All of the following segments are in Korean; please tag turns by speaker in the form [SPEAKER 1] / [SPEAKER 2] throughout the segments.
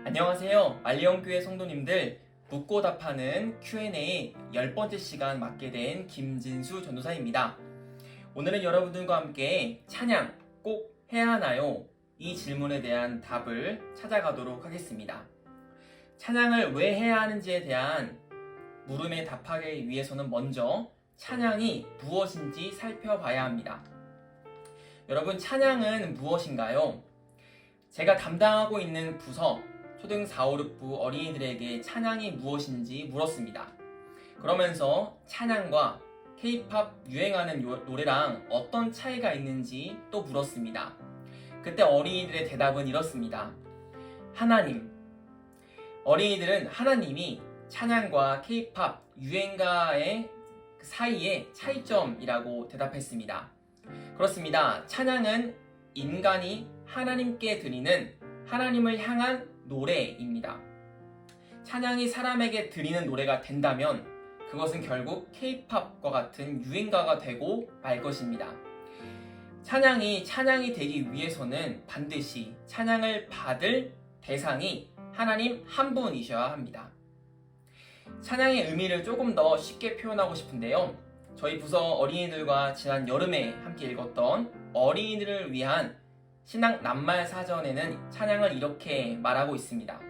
[SPEAKER 1] 안녕하세요. 알리온교회 성도님들, 묻고 답하는 Q&A 10번째 시간 맡게 된 김진수 전도사입니다. 오늘은 여러분들과 함께 찬양 꼭 해야 하나요? 이 질문에 대한 답을 찾아가도록 하겠습니다. 찬양을 왜 해야 하는지에 대한 물음에 답하기 위해서는 먼저 찬양이 무엇인지 살펴봐야 합니다. 여러분, 찬양은 무엇인가요? 제가 담당하고 있는 부서 초등 4, 5, 6부 어린이들에게 찬양이 무엇인지 물었습니다. 그러면서 찬양과 K-팝 유행하는 노래랑 어떤 차이가 있는지 또 물었습니다. 그때 어린이들의 대답은 이렇습니다. 하나님. 어린이들은 하나님이 찬양과 K-팝 유행가의 사이의 차이점이라고 대답했습니다. 그렇습니다. 찬양은 인간이 하나님께 드리는 하나님을 향한 노래입니다. 찬양이 사람에게 드리는 노래가 된다면 그것은 결국 K-팝과 같은 유행가가 되고 말 것입니다. 찬양이 되기 위해서는 반드시 찬양을 받을 대상이 하나님 한 분이셔야 합니다. 찬양의 의미를 조금 더 쉽게 표현하고 싶은데요. 저희 부서 어린이들과 지난 여름에 함께 읽었던 어린이들을 위한 신앙 낱말 사전에는 찬양을 이렇게 말하고 있습니다.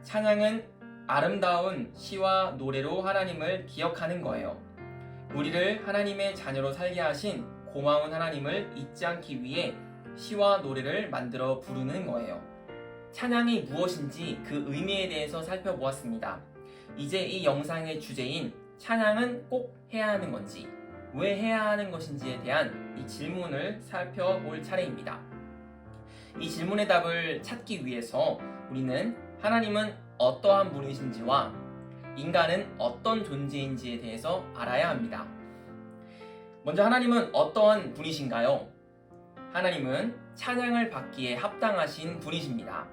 [SPEAKER 1] 찬양은 아름다운 시와 노래로 하나님을 기억하는 거예요. 우리를 하나님의 자녀로 살게 하신 고마운 하나님을 잊지 않기 위해 시와 노래를 만들어 부르는 거예요. 찬양이 무엇인지 그 의미에 대해서 살펴보았습니다. 이제 이 영상의 주제인 찬양은 꼭 해야 하는 건지, 왜 해야 하는 것인지에 대한 이 질문을 살펴볼 차례입니다. 이 질문의 답을 찾기 위해서 우리는 하나님은 어떠한 분이신지와 인간은 어떤 존재인지에 대해서 알아야 합니다. 먼저 하나님은 어떠한 분이신가요? 하나님은 찬양을 받기에 합당하신 분이십니다.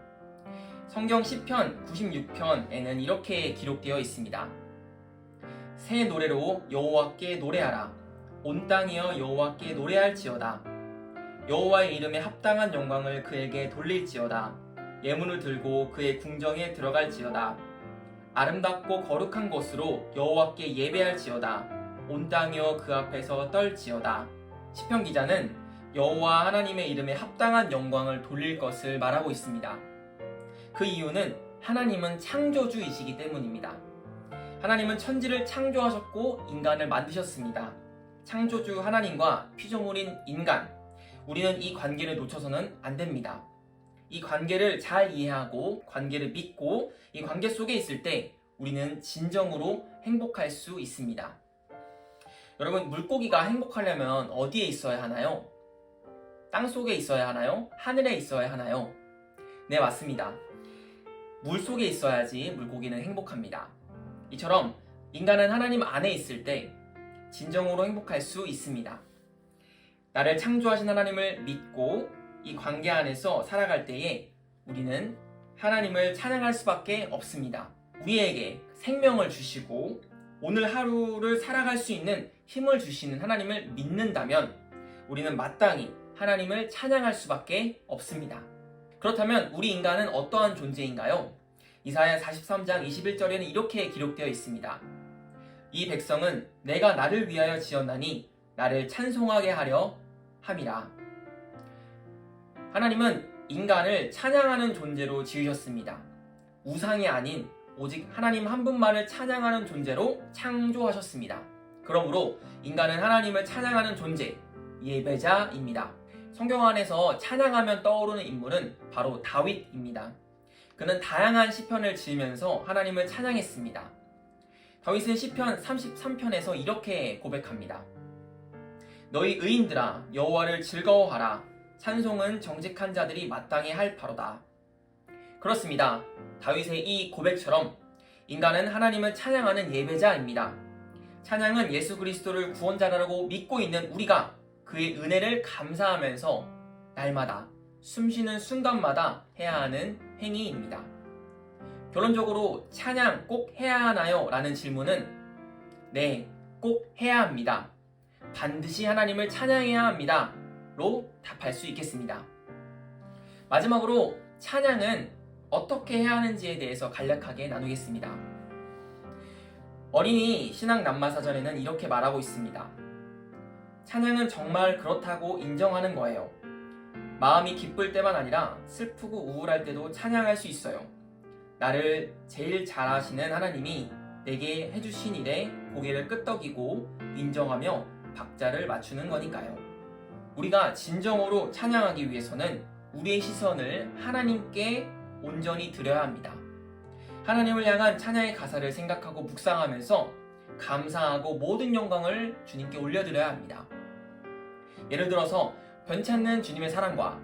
[SPEAKER 1] 성경 시편 96편에는 이렇게 기록되어 있습니다. 새 노래로 여호와께 노래하라. 온 땅이여 여호와께 노래할지어다. 여호와의 이름에 합당한 영광을 그에게 돌릴지어다. 예문을 들고 그의 궁정에 들어갈지어다. 아름답고 거룩한 곳으로 여호와께 예배할지어다. 온 땅이여 그 앞에서 떨지어다. 시편 기자는 여호와 하나님의 이름에 합당한 영광을 돌릴 것을 말하고 있습니다. 그 이유는 하나님은 창조주이시기 때문입니다. 하나님은 천지를 창조하셨고 인간을 만드셨습니다. 창조주 하나님과 피조물인 인간, 우리는 이 관계를 놓쳐서는 안 됩니다. 이 관계를 잘 이해하고 관계를 믿고 이 관계 속에 있을 때 우리는 진정으로 행복할 수 있습니다. 여러분, 물고기가 행복하려면 어디에 있어야 하나요? 땅 속에 있어야 하나요? 하늘에 있어야 하나요? 네, 맞습니다. 물 속에 있어야지 물고기는 행복합니다. 이처럼 인간은 하나님 안에 있을 때 진정으로 행복할 수 있습니다. 나를 창조하신 하나님을 믿고 이 관계 안에서 살아갈 때에 우리는 하나님을 찬양할 수밖에 없습니다. 우리에게 생명을 주시고 오늘 하루를 살아갈 수 있는 힘을 주시는 하나님을 믿는다면 우리는 마땅히 하나님을 찬양할 수밖에 없습니다. 그렇다면 우리 인간은 어떠한 존재인가요? 이사야 43장 21절에는 이렇게 기록되어 있습니다. 이 백성은 내가 나를 위하여 지었나니 나를 찬송하게 하려 함이라. 하나님은 인간을 찬양하는 존재로 지으셨습니다. 우상이 아닌 오직 하나님 한 분만을 찬양하는 존재로 창조하셨습니다. 그러므로 인간은 하나님을 찬양하는 존재, 예배자입니다. 성경 안에서 찬양하면 떠오르는 인물은 바로 다윗입니다. 그는 다양한 시편을 지으면서 하나님을 찬양했습니다. 다윗은 시편 33편에서 이렇게 고백합니다. 너희 의인들아 여호와를 즐거워하라. 찬송은 정직한 자들이 마땅히 할 바로다. 그렇습니다. 다윗의 이 고백처럼 인간은 하나님을 찬양하는 예배자입니다. 찬양은 예수 그리스도를 구원자라고 믿고 있는 우리가 그의 은혜를 감사하면서 날마다 숨쉬는 순간마다 해야 하는 행위입니다. 결론적으로 찬양 꼭 해야 하나요? 라는 질문은 네, 꼭 해야 합니다. 반드시 하나님을 찬양해야 합니다. 로 답할 수 있겠습니다. 마지막으로 찬양은 어떻게 해야 하는지에 대해서 간략하게 나누겠습니다. 어린이 신앙 낱마사전에는 이렇게 말하고 있습니다. 찬양은 정말 그렇다고 인정하는 거예요. 마음이 기쁠 때만 아니라 슬프고 우울할 때도 찬양할 수 있어요. 나를 제일 잘 아시는 하나님이 내게 해주신 일에 고개를 끄덕이고 인정하며 박자를 맞추는 거니까요. 우리가 진정으로 찬양하기 위해서는 우리의 시선을 하나님께 온전히 드려야 합니다. 하나님을 향한 찬양의 가사를 생각하고 묵상하면서 감사하고 모든 영광을 주님께 올려드려야 합니다. 예를 들어서 변찮는 주님의 사랑과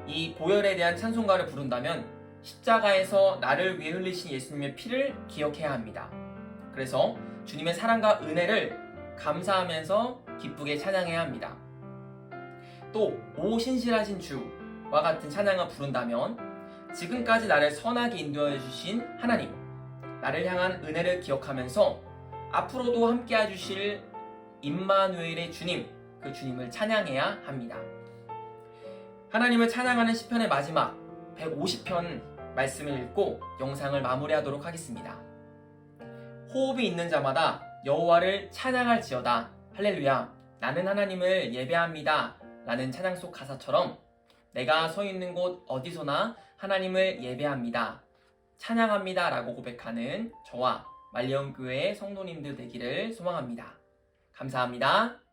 [SPEAKER 1] 이 보혈에 대한 찬송가를 부른다면 십자가에서 나를 위해 흘리신 예수님의 피를 기억해야 합니다. 그래서 주님의 사랑과 은혜를 감사하면서 기쁘게 찬양해야 합니다. 또 오 신실하신 주와 같은 찬양을 부른다면 지금까지 나를 선하게 인도해 주신 하나님, 나를 향한 은혜를 기억하면서 앞으로도 함께 해주실 임마누엘의 주님, 그 주님을 찬양해야 합니다. 하나님을 찬양하는 시편의 마지막 150편 말씀을 읽고 영상을 마무리하도록 하겠습니다. 호흡이 있는 자마다 여호와를 찬양할지어다. 할렐루야. 나는 하나님을 예배합니다. 라는 찬양 속 가사처럼 내가 서 있는 곳 어디서나 하나님을 예배합니다. 찬양합니다. 라고 고백하는 저와 말리언교회 성도님들 되기를 소망합니다. 감사합니다.